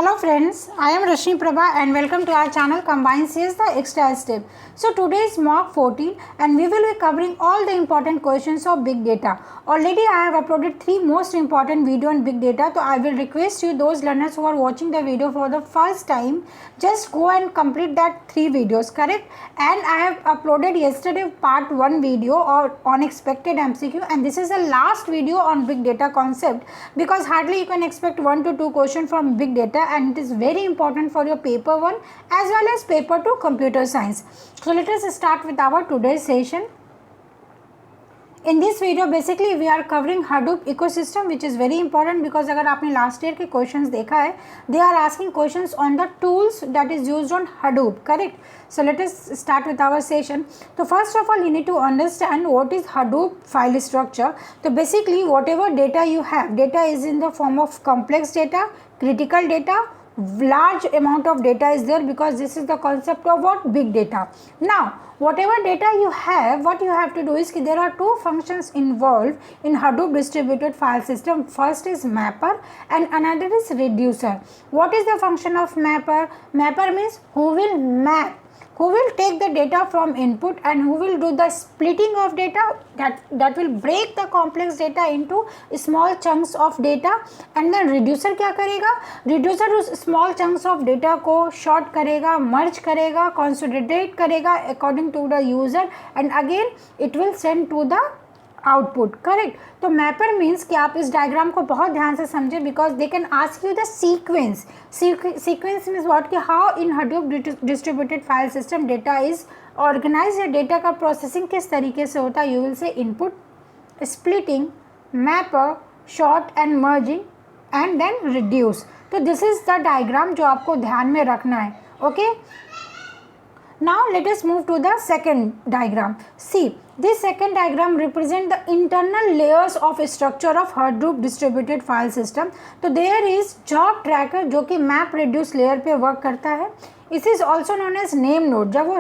Hello friends, I am Rashmi Prabha and welcome to our channel Combined CS the Extra Step. So today is mock 14 and we will be covering all the important questions of big data. Already I have uploaded 3 most important video on big data, so I will request you, those learners who are watching the video for the first time, just go and complete that 3 videos, correct? And I have uploaded yesterday part 1 video on expected MCQ, and this is the last video on big data concept because hardly you can expect 1 to 2 questions from big data, and it is very important for your paper 1 as well as paper 2 computer science. So let us start with our today's session. In this video basically we are covering Hadoop ecosystem, which is very important because अगर आपने last year के questions देखा है, they are asking questions on the tools that is used on Hadoop, correct? So let us start with our session. So first of all you need to understand what is Hadoop file structure. So basically whatever data you have, data is in the form of complex data, critical data, large amount of data is there because this is the concept of what? Big data. Now whatever data you have, what you have to do is there are 2 functions involved in Hadoop distributed file system. First is mapper and another is reducer. What is the function of mapper? Mapper means who will map, who will take the data from input and who will do the splitting of data, that will break the complex data into small chunks of data. And then reducer क्या करेगा? Reducer उस small chunks of data को short करेगा, merge करेगा, consolidate करेगा according to the user, and again it will send to the output, correct? तो mapper means कि आप इस डायग्राम को बहुत ध्यान से समझें because they can ask you the sequence. Sequence means what कि how in Hadoop distributed file system data is organise, या डेटा का प्रोसेसिंग किस तरीके से होता है. You will say input, splitting, mapper, sort and merging and then reduce. तो this is the diagram जो आपको ध्यान में रखना है. Okay, now let us move to the second diagram. See, this second diagram represent the internal layers of structure of Hadoop distributed file system. तो there is job tracker जो कि map reduce layer पे work करता है. This is also known as name node. जब वो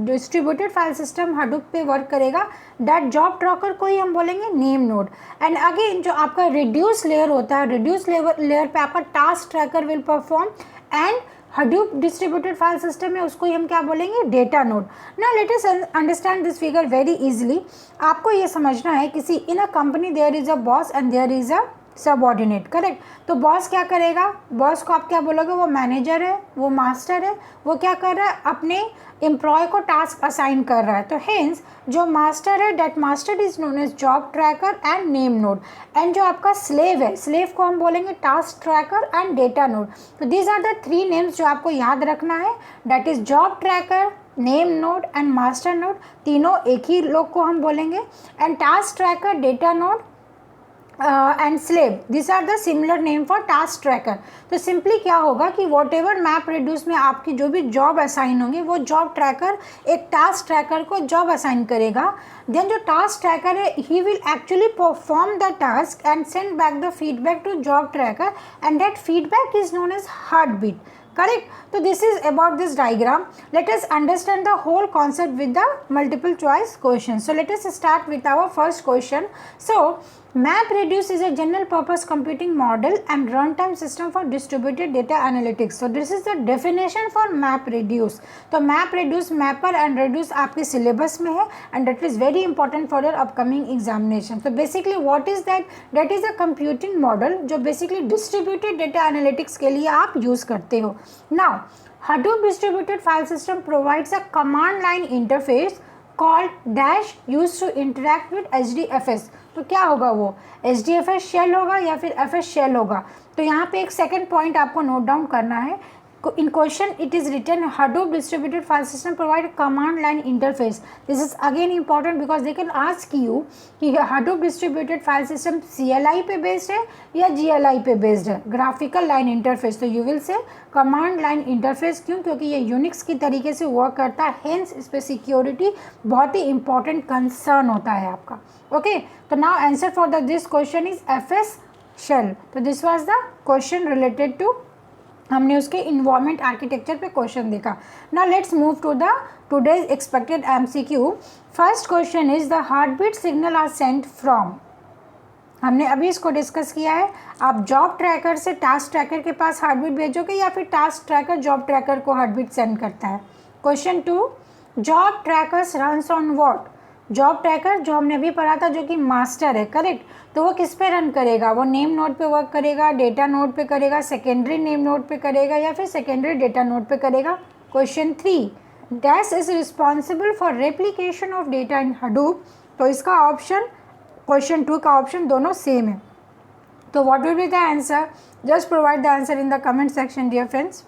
distributed file system Hadoop पे work करेगा, that job tracker को ही हम बोलेंगे name node. And again जो आपका reduce layer होता है, reduce layer पे आपका task tracker will perform, and Hadoop distributed file system में उसको हम क्या बोलेंगे? Data node. Now let us understand this figure very easily. आपको ये समझना है किसी in a company there is a boss and there is a subordinate, correct? तो बॉस क्या करेगा? बॉस को आप क्या बोलोगे? वो मैनेजर है, वो मास्टर है, वो क्या कर रहा है? अपने एम्प्लॉय को टास्क असाइन कर रहा है. तो हेंस जो मास्टर है, that master is known as job tracker and name node. And जो आपका स्लेव है, स्लेव को हम बोलेंगे task tracker and data node. तो दीज आर द 3 नेम्स जो आपको याद रखना है, that is job tracker, name node and master node. तीनों एक ही लोग को हम बोलेंगे. And task tracker, data node and slave, this are the similar name for task tracker. तो सिंपली क्या होगा कि वॉट एवर मैप रिड्यूस में आपकी जो भी जॉब असाइन होंगे, वो जॉब ट्रैकर एक टास्क ट्रैकर को जॉब असाइन करेगा. देन जो टास्क ट्रैकर है, he will actually perform the task and send back the feedback to job tracker, and that feedback is known as heart beat, correct? So this is about this diagram. Let us understand the whole concept with the multiple choice questions. So let us start with our first question. So MapReduce is a general purpose computing model and runtime system for distributed data analytics. So this is the definition for MapReduce. तो MapReduce, Mapper and Reduce आपके syllabus में है, and that is very important for your upcoming examination. So basically what is that? That is a computing model जो basically distributed data analytics के लिए आप use करते हो. Now Hadoop distributed file system provides a command line interface called dash used to interact with HDFS. तो क्या होगा वो? HDFS शेल होगा या फिर FS शेल होगा. तो यहाँ पे एक सेकेंड पॉइंट आपको नोट डाउन करना है. In question it is written Hadoop distributed file system provide command line interface. This is again important because they can ask you कि Hadoop distributed file system CLI पे based है या GLI पे based है, graphical line interface. तो you will say command line interface. क्यों? क्योंकि ये Unix की तरीके से वर्क करता है, hence इस पे सिक्योरिटी बहुत ही important concern होता है आपका. Okay, तो now answer for this question is FS shell. तो this was the question related to, हमने उसके इन्वायरमेंट आर्किटेक्चर पे क्वेश्चन देखा. Now let's move to the today's expected MCQ. First question is the heart beat signal are sent from. हमने अभी इसको discuss किया है। आप जॉब ट्रैकर से टास्क ट्रैकर के पास हार्ट बीट भेजोगे या फिर टास्क ट्रैकर जॉब ट्रैकर को हार्ट बीट सेंड करता है। Question 2, job trackers runs on what? Job tracker जो हमने अभी पढ़ा था, जो कि मास्टर है, करेक्ट, तो वो किस पे रन करेगा? वो नेम नोड पे वर्क करेगा, डेटा नोड पे करेगा, सेकेंडरी नेम नोड पे करेगा या फिर सेकेंडरी डेटा नोड पे करेगा। Question 3, dash is responsible for replication of data in Hadoop? तो इसका ऑप्शन, क्वेश्चन 2 का ऑप्शन दोनों सेम है। तो what will be the answer? Just provide the answer in the comment section dear friends.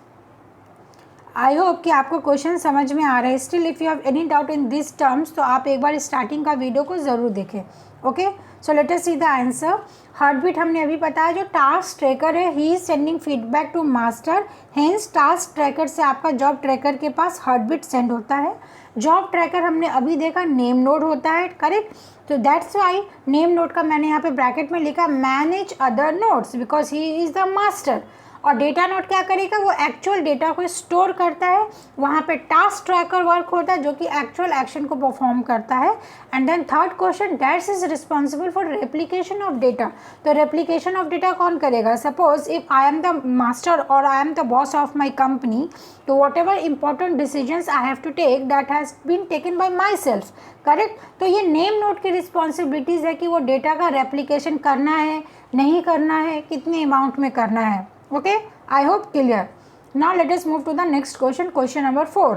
I hope कि आपको question समझ में आ रहा है। Still if you have any doubt in this terms तो आप एक बार स्टार्टिंग का वीडियो को ज़रूर देखें। Okay, so let us see the answer. Heart beat हमने अभी बताया, जो टास्क ट्रैकर है he is sending feedback to master, hence task tracker से आपका जॉब ट्रैकर के पास हार्ट बीट सेंड होता है। जॉब ट्रैकर हमने अभी देखा नेम नोड होता है, करेक्ट, तो दैट्स वाई नेम नोड का मैंने यहाँ पे ब्रैकेट में लिखा manage other nodes because he is the master. और डेटा नोड क्या करेगा? वो एक्चुअल डेटा को स्टोर करता है, वहाँ पे टास्क ट्रैकर वर्क होता है जो कि एक्चुअल एक्शन को परफॉर्म करता है। And then third question, that is responsible for replication of data. तो रेप्लिकेशन ऑफ डेटा कौन करेगा? Suppose if I am the master और I am the boss of my company, तो whatever important decisions I have to take that has been taken by myself, correct. तो ये name node की responsibilities है कि वो data का replication करना है, नहीं करना है, कितने अमाउंट में करना है। Okay, I hope clear. Now let us move to the next question, question number 4.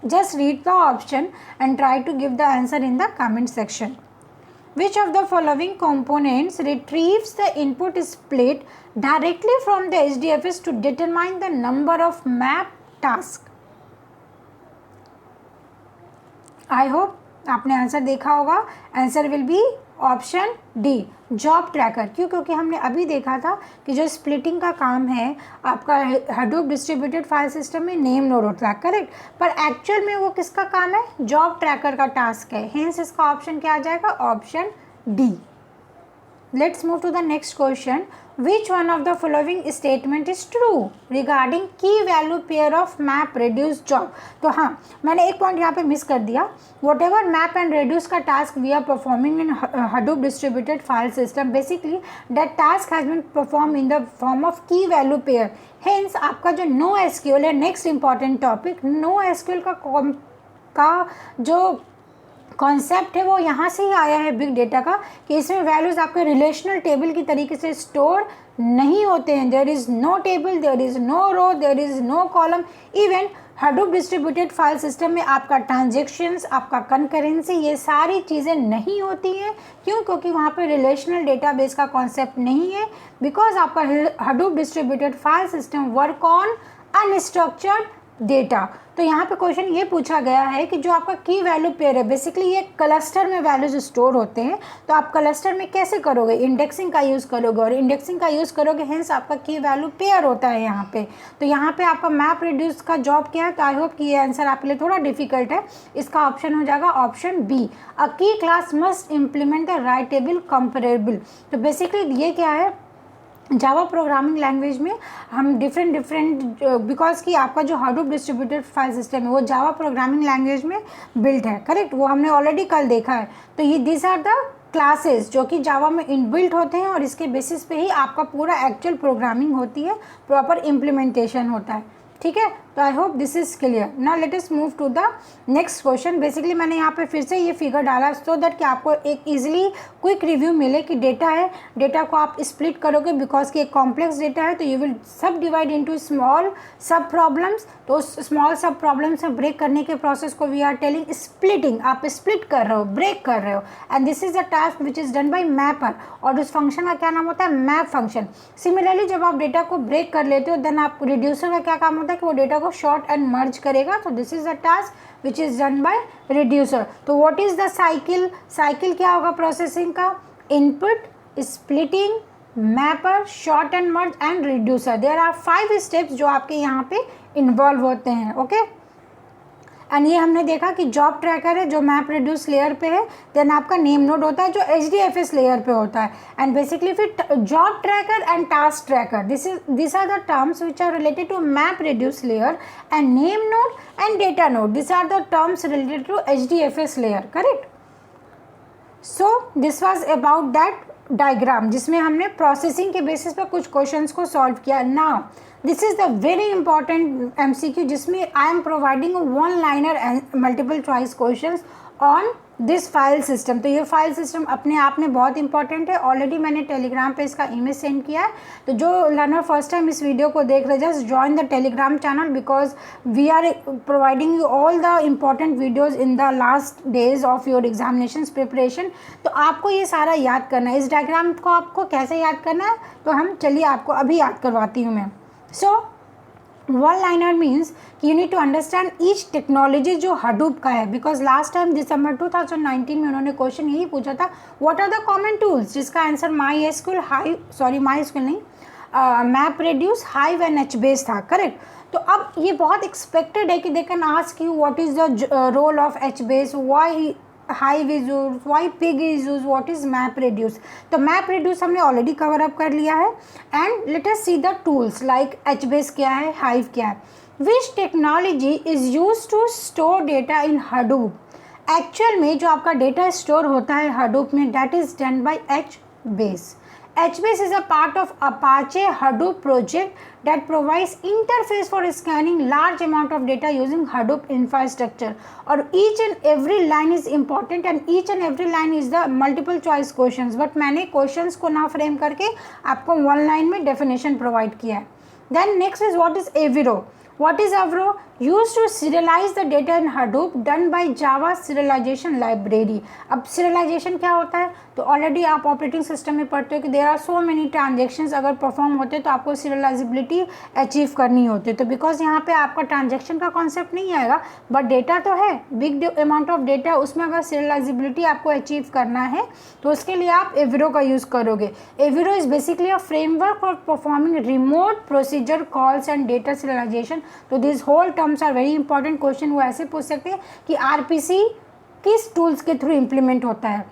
Just read the option and try to give the answer in the comment section. Which of the following components retrieves the input split directly from the HDFS to determine the number of map task? I hope आपने answer देखा होगा। Answer will be option D, job tracker. क्यों? क्योंकि हमने अभी देखा था कि जो स्प्लिटिंग का काम है आपका हडूप डिस्ट्रीब्यूटेड फाइल सिस्टम में नेम नोड होता है, करेक्ट, पर एक्चुअल में वो किसका काम है? जॉब ट्रैकर का टास्क है। हेंस इसका ऑप्शन क्या आ जाएगा? Option D. Let's move to the next question. Which one of the following statement is true regarding key value pair of map reduce job? तो हाँ, मैंने एक पॉइंट यहाँ पे मिस कर दिया। Whatever map and reduce का task we are performing in Hadoop distributed file system, basically that task has been performed in the form of key value pair. Hence आपका जो NoSQL है, next important topic, NoSQL का जो concept है वो यहाँ से ही आया है बिग डेटा का, कि इसमें वैल्यूज़ आपके रिलेशनल टेबल की तरीके से स्टोर नहीं होते हैं। There is no table, there is no row, there is no column. Even Hadoop distributed file system में आपका ट्रांजेक्शन्स, आपका कंकरेंसी, ये सारी चीज़ें नहीं होती हैं। क्यों? क्योंकि वहाँ पे रिलेशनल डेटाबेस का कॉन्सेप्ट नहीं है, बिकॉज आपका Hadoop distributed file system work on unstructured data. तो यहाँ पे क्वेश्चन ये पूछा गया है कि जो आपका की वैल्यू पेयर है, बेसिकली ये क्लस्टर में वैल्यूज स्टोर होते हैं, तो आप क्लस्टर में कैसे करोगे? इंडेक्सिंग का यूज़ करोगे, और इंडेक्सिंग का यूज़ करोगे, हेंस आपका की वैल्यू पेयर होता है यहाँ पे। तो यहाँ पे आपका मैप रिड्यूस का जॉब क्या है? तो आई होप कि ये आंसर आपके लिए थोड़ा डिफिकल्ट है। इसका ऑप्शन हो जाएगा ऑप्शन बी, अ की class must implement the writable comparable. तो बेसिकली ये क्या है? जावा प्रोग्रामिंग लैंग्वेज में हम डिफरेंट बिकॉज कि आपका जो हडूप डिस्ट्रीब्यूटेड फाइल सिस्टम है वो जावा प्रोग्रामिंग लैंग्वेज में बिल्ट है, करेक्ट, वो हमने ऑलरेडी कल देखा है। तो ये दिस आर द क्लासेस जो कि जावा में इनबिल्ट होते हैं, और इसके बेसिस पे ही आपका पूरा एक्चुअल प्रोग्रामिंग होती है, प्रॉपर इम्प्लीमेंटेशन होता है, ठीक है। तो I hope this is clear. Now let us move to the next question. Basically मैंने यहाँ पे फिर से ये फिगर डाला सो दैट कि आपको एक इजीली क्विक रिव्यू मिले कि डेटा है, डेटा को आप स्प्लिट करोगे बिकॉज कि एक कॉम्प्लेक्स डेटा है, तो यू विल सब डिवाइड इनटू स्मॉल सब प्रॉब्लम्स। तो उस स्मॉल सब प्रॉब्लम्स से ब्रेक करने के प्रोसेस को वी आर टेलिंग स्प्लिटिंग। आप स्प्लिट कर रहे हो, ब्रेक कर रहे हो, and this is a task which is done bye mapper, और उस फंक्शन का क्या नाम होता है? Map function. सिमिलरली जब आप डेटा को ब्रेक कर लेते हो, देन आप रिड्यूसर का क्या काम होता है कि वो डेटा को शॉर्ट एंड मर्ज करेगा। तो this is a task which is done by reducer. तो what is the cycle? Cycle क्या होगा प्रोसेसिंग का? Input, splitting, mapper, sort and merge and reducer. There are 5 steps जो आपके यहाँ पे इन्वॉल्व होते हैं, ओके। एंड ये हमने देखा कि जॉब ट्रैकर है जो मैप रिड्यूस लेयर पे है, देन आपका नेम नोड होता है जो HDFS लेयर पे होता है, एंड बेसिकली फिर job tracker and task tracker, this are the terms which are related to map reduce layer, and name node and data node, this are the terms related to HDFS layer, correct. So this was about that diagram जिसमें हमने processing के basis पर कुछ questions को solve किया. Now this is the very important MCQ जिसमें I am providing one liner multiple choice questions on this file system. तो ये फाइल सिस्टम अपने आप में बहुत इंपॉर्टेंट है. ऑलरेडी मैंने टेलीग्राम पे इसका इमेज सेंड किया है. तो जो लर्नर फर्स्ट टाइम इस वीडियो को देख रहे, just join the Telegram channel because we are providing you all the important videos in the last days of your examination preparation. तो आपको ये सारा याद करना है. इस डायग्राम को आपको कैसे याद करना है, तो हम चलिए आपको अभी याद करवाती हूँ मैं. So one liner means you need to understand each technology जो हडूप का है. बिकॉज लास्ट टाइम दिसंबर 2019 में उन्होंने क्वेश्चन यही पूछा था, what are the common tools, जिसका आंसर MySQL MySQL नहीं MapReduce, Hive एंड HBase था. करेक्ट. तो अब ये बहुत एक्सपेक्टेड है कि they can ask you what is the role of HBase, why Hive is used, why Pig is used, what is MapReduce. तो MapReduce हमने ऑलरेडी कवर अप कर लिया है. And let us see the tools like HBase क्या है, Hive क्या है. Which technology is use to store data in Hadoop. Actual में जो आपका डेटा स्टोर होता है Hadoop में, that is done by HBase. HBase is a part of Apache Hadoop project that provides interface for scanning large amount of data using Hadoop infrastructure. और each and every line is important and each and every line is the multiple choice questions. But मैंने questions को ना frame करके आपको one line में definition provide किया है. Then next is what is Avro. What is Avro? Used to serialize the data in Hadoop done by Java serialization library. अब serialization क्या होता है, तो ऑलरेडी आप ऑपरेटिंग सिस्टम में पढ़ते हो कि there are so many transactions अगर परफॉर्म होते हैं तो आपको सीरियलाइजेबिलिटी अचीव करनी होती है. तो बिकॉज यहाँ पे आपका ट्रांजेक्शन का कॉन्सेप्ट नहीं आएगा, बट डेटा तो है, बिग अमाउंट ऑफ डेटा, उसमें अगर सीरियलाइजेबिलिटी आपको अचीव करना है तो उसके लिए आप एवरो का यूज़ करोगे. Avro is basically a framework for performing remote procedure calls and data serialisation. तो this whole terms are very important. Question वो ऐसे पूछ सकते हैं कि RPC किस टूल्स के थ्रू इम्प्लीमेंट होता है.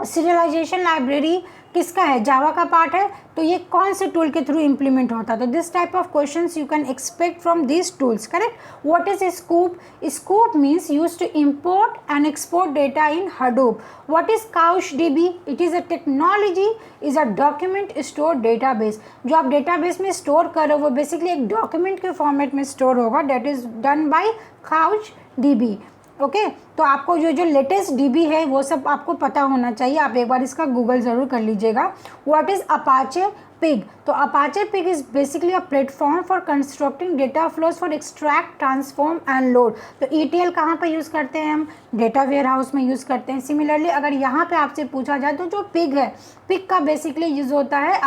सीरियलाइजेशन लाइब्रेरी किसका है, जावा का पार्ट है, तो ये कौन से टूल के थ्रू इम्प्लीमेंट होता है. तो this type of questions you can expect from this tools. Correct. What is Sqoop. Sqoop means use to import and export data in Hadoop. What is CouchDB. It is a technology, is a document store database. जो आप database में store करो वो basically एक document के format में store होगा. That is done bye CouchDB. Okay. तो आपको जो लेटेस्ट DB है वो सब आपको पता होना चाहिए. आप एक बार इसका गूगल ज़रूर कर लीजिएगा. What is Apache Pig. तो Apache Pig is basically a platform for constructing data flows for extract, transform and load. तो ETL कहाँ पे यूज़ करते हैं हम, डेटा वेयर हाउस में यूज़ करते हैं. सिमिलरली अगर यहाँ पे आपसे पूछा जाए तो जो पिग है, पिग का बेसिकली यूज़ होता है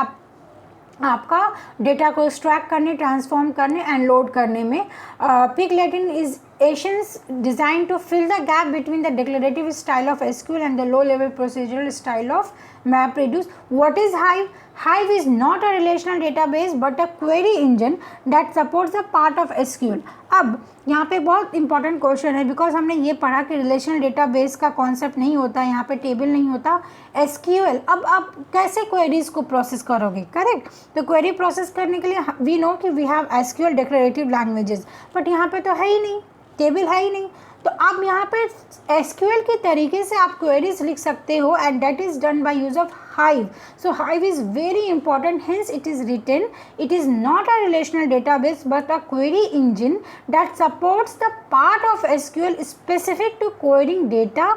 आपका डेटा को एक्सट्रैक्ट करने, ट्रांसफॉर्म करने एंड लोड करने में. Pig Latin is Asians designed to fill the gap between the declarative style of SQL and the low-level procedural style of MapReduce. What is Hive? Hive is not a relational database but a query engine that supports the part of SQL. अब यहाँ पे बहुत important question है because हमने ये पढ़ा कि relational database का कॉन्सेप्ट नहीं होता, यहाँ पे टेबल नहीं होता, SQL. अब आप कैसे क्वेरीज को प्रोसेस करोगे. करेक्ट. तो क्वेरी प्रोसेस करने के लिए वी नो कि we have SQL declarative languages, but यहाँ पे तो है ही नहीं, टेबल है ही नहीं. तो आप यहाँ पे SQL के तरीके से आप क्वेरीज लिख सकते हो and that is done by use of Hive. So Hive is very important, hence it is written, it is not a relational database but a query engine that supports the part of SQL specific to querying data,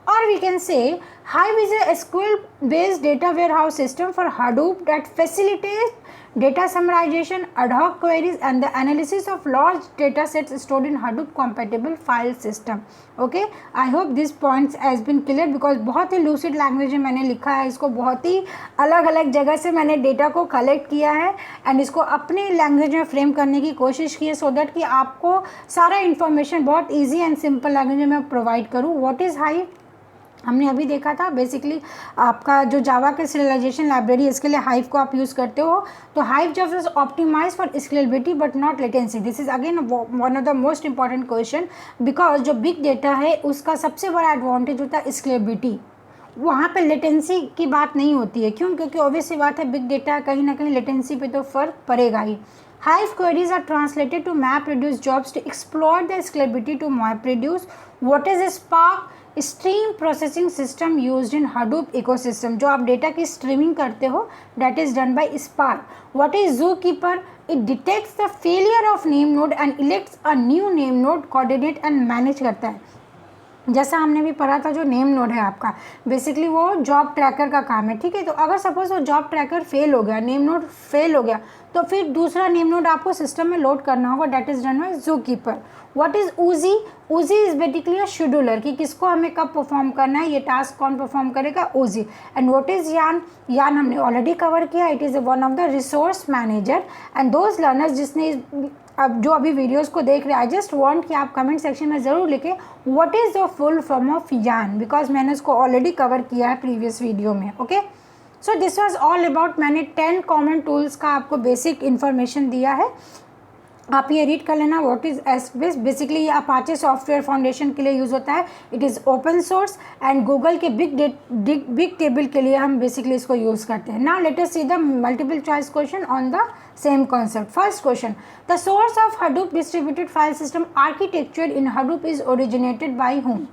or we can say Hive is a SQL based data warehouse system for Hadoop that facilitates data summarization, ad hoc queries and the analysis of large data sets stored in Hadoop compatible file system. Okay, I hope this points has been clear because बहुत ही lucid language में मैंने लिखा है इसको, बहुत ही अलग अलग जगह से मैंने डेटा को कलेक्ट किया है एंड इसको अपने लैंग्वेज में फ्रेम करने की कोशिश की है सो दैट कि आपको सारा इन्फॉर्मेशन बहुत ईजी एंड सिंपल लैंग्वेज में मैं प्रोवाइड करूँ. व्हाट इज़ Hive हमने अभी देखा था. बेसिकली आपका जो जावा के सीरियलाइजेशन लाइब्रेरी इसके लिए Hive को आप यूज़ करते हो. तो Hive जब is optimise for scalability but not latency. This is again one of the most important question because जो बिग डेटा है उसका सबसे बड़ा एडवांटेज होता है स्केलेबिलिटी. वहाँ पे लेटेंसी की बात नहीं होती है. क्यों? क्योंकि ऑब्वियस सी बात है बिग डेटा कहीं ना कहीं लेटेंसी पे तो फ़र्क पड़ेगा ही. Hive queries are translated to MapReduce jobs to exploit the scalability to MapReduce. What is Spark? Stream processing system used in Hadoop ecosystem, जो आप डेटा की स्ट्रीमिंग करते हो that is done bye spark. What is zookeeper? It detects the failure of name node and elects a new name node, coordinate and manage करता है. जैसा हमने भी पढ़ा था, जो नेम नोड है आपका बेसिकली वो जॉब ट्रैकर का काम है. ठीक है, तो अगर सपोज वो जॉब ट्रैकर फेल हो गया, नेम नोड फेल हो गया, तो फिर दूसरा नेम नोड आपको सिस्टम में लोड करना होगा. That is done by ZooKeeper. What is Oozie? Oozie is basically a scheduler कि किसको हमें कब परफॉर्म करना है, ये टास्क कौन परफॉर्म करेगा, ऊजी. एंड व्हाट इज यान? यान हमने ऑलरेडी कवर किया. It is one of the resource manager and those learners जिसने अब जो अभी वीडियोस को देख रहे हैं, आई जस्ट वांट कि आप कमेंट सेक्शन में ज़रूर लिखें what is the full form of यान, बिकॉज मैंने उसको ऑलरेडी कवर किया है प्रीवियस वीडियो में. Okay, so this was all about, मैंने 10 कॉमन टूल्स का आपको बेसिक इन्फॉर्मेशन दिया है. आप ये रीड कर लेना. What is SBS? बेसिकली ये अपाचे सॉफ्टवेयर फाउंडेशन के लिए यूज़ होता है. It is open source and Google के बिग टेबल के लिए हम बेसिकली इसको यूज़ करते हैं. Now let us see the multiple choice question on the same concept. First question, the source of Hadoop distributed file system architecture in Hadoop is originated by whom?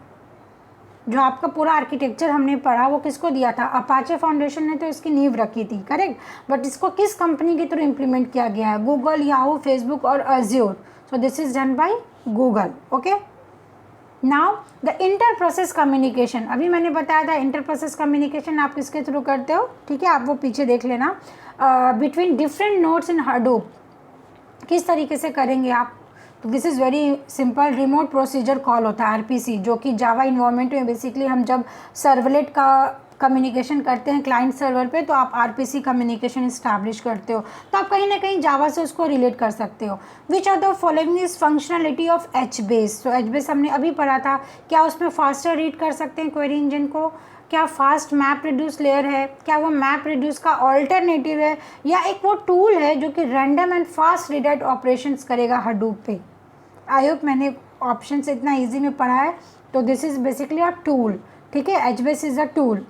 जो आपका पूरा architecture हमने पढ़ा वो किसको दिया था? अपाचे फाउंडेशन ने तो इसकी नींव रखी थी, करेक्ट. बट इसको किस कंपनी के थ्रू इम्प्लीमेंट किया गया है? गूगल, याहू, फेसबुक और Azure. So this is done by Google. Okay, now the inter process communication. अभी मैंने बताया था इंटर प्रोसेस कम्युनिकेशन आप किसके थ्रू करते हो. ठीक है, आप वो पीछे देख लेना. बिटवीन डिफरेंट नोड्स इन हडूप किस तरीके से करेंगे आप? तो this is very simple. Remote procedure call होता है आरपीसी, जो कि जावा इन्वायरमेंट में बेसिकली हम जब सर्वलेट का कम्युनिकेशन करते हैं क्लाइंट सर्वर पे, तो आप आरपीसी कम्युनिकेशन इस्टेब्लिश करते हो. तो आप कहीं ना कहीं जावा से उसको रिलेट कर सकते हो. Which are the following is functionality of HBase? तो HBase हमने अभी पढ़ा था. क्या उसमें फास्टर रीड कर सकते हैं क्वेरी इंजन को? क्या फास्ट मैप रिड्यूस लेयर है? क्या वो मैप रिड्यूस का ऑल्टरनेटिव है, या एक वो टूल है जो कि random and fast read write operations करेगा हडूप पे? आई होप मैंने ऑप्शन से इतना इजी में पढ़ा है. तो this is basically a tool. ठीक है, HBase is a tool.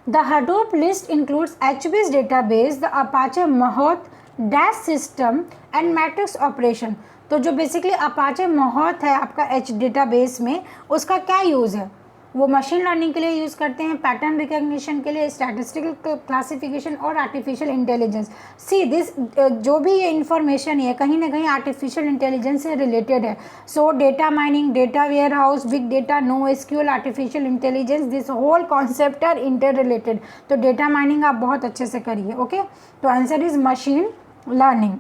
The Hadoop list includes HBase database, the Apache महोत dash system and matrix operation. तो जो बेसिकली अपाचे महोत है आपका H डेटाबेस में, उसका क्या यूज़ है? वो मशीन लर्निंग के लिए यूज़ करते हैं, पैटर्न रिकग्निशन के लिए, स्टैटिस्टिकल क्लासिफिकेशन और आर्टिफिशियल इंटेलिजेंस. सी दिस जो भी ये इन्फॉर्मेशन है कहीं ना कहीं आर्टिफिशियल इंटेलिजेंस से रिलेटेड है. So data mining, data warehouse, big data, no SQL, artificial intelligence, this whole concept are interrelated. तो डेटा माइनिंग आप बहुत अच्छे से करिए. ओके, तो answer is machine learning.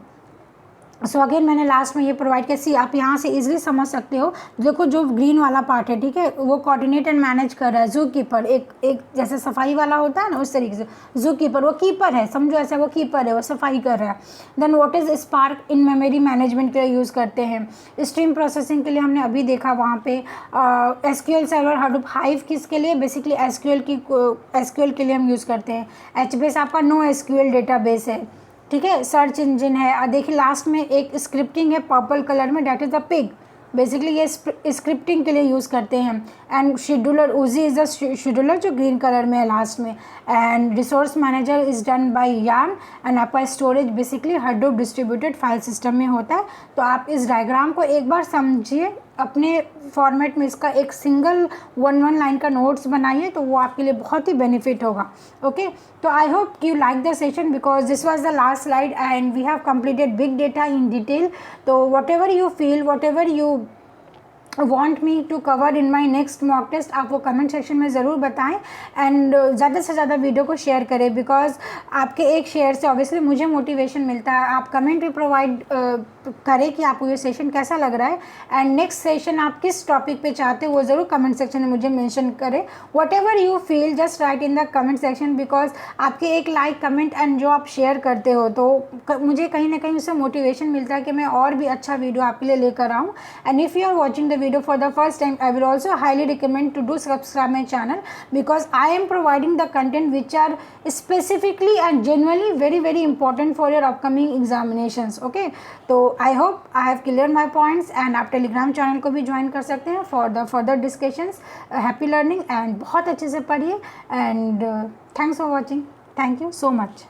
So again मैंने लास्ट में ये प्रोवाइड किया. सी आप यहाँ से इजीली समझ सकते हो. देखो जो ग्रीन वाला पार्ट है, ठीक है, वो कोऑर्डिनेट एंड मैनेज कर रहा है. ज़ूकीपर एक जैसे सफाई वाला होता है ना, उस तरीके से ज़ूकीपर वो कीपर है, समझो ऐसा वो कीपर है, वो सफाई कर रहा है. Then what is spark? In memory management के लिए यूज़ करते हैं. स्ट्रीम प्रोसेसिंग के लिए हमने अभी देखा वहाँ पे. SQL सर्वर हडूप हाइव किसके लिए? बेसिकली SQL के लिए हम यूज़ करते हैं. HBase आपका नो SQL डेटाबेस है. ठीक है, सर्च इंजन है. देखिए लास्ट में एक स्क्रिप्टिंग है पर्पल कलर में, that is the Pig. Basically ये स्क्रिप्टिंग के लिए यूज़ करते हैं. And scheduler, Oozie is the scheduler जो ग्रीन कलर में है लास्ट में. And resource manager is done by YARN. And आपका storage basically Hadoop distributed file system में होता है. तो आप इस डायग्राम को एक बार समझिए अपने फॉर्मेट में, इसका एक सिंगल वन लाइन का नोट्स बनाइए, तो वो आपके लिए बहुत ही बेनिफिट होगा. ओके, तो I hope you like the session because this was the last slide and we have completed big data in detail. तो whatever you feel, whatever you want me to cover in my next mock test, आप वो comment section में ज़रूर बताएं. And ज़्यादा से ज़्यादा video को शेयर करें, बिकॉज आपके एक शेयर से ऑब्वियसली मुझे मोटिवेशन मिलता है. आप कमेंट भी प्रोवाइड करें कि आपको ये सेशन कैसा लग रहा है, एंड नेक्स्ट सेशन आप किस टॉपिक पे चाहते हो वो ज़रूर कमेंट सेक्शन में मुझे मेंशन करें. What ever you feel just right in the comment section, because आपके एक लाइक, कमेंट एंड जो आप शेयर करते हो, तो मुझे कहीं ना कहीं उससे मोटिवेशन मिलता है कि मैं और भी अच्छा वीडियो आपके लिए लेकर आऊँ. And if you are watching the video for the first time, I will also highly recommend to do subscribe my channel, because I am providing the content which are specifically and genuinely very important for your upcoming examinations. Okay, तो I hope I have cleared my points, and आप Telegram channel को भी join कर सकते हैं for the further discussions. Happy learning and बहुत अच्छे से पढ़िए, and thanks for watching. Thank you so much.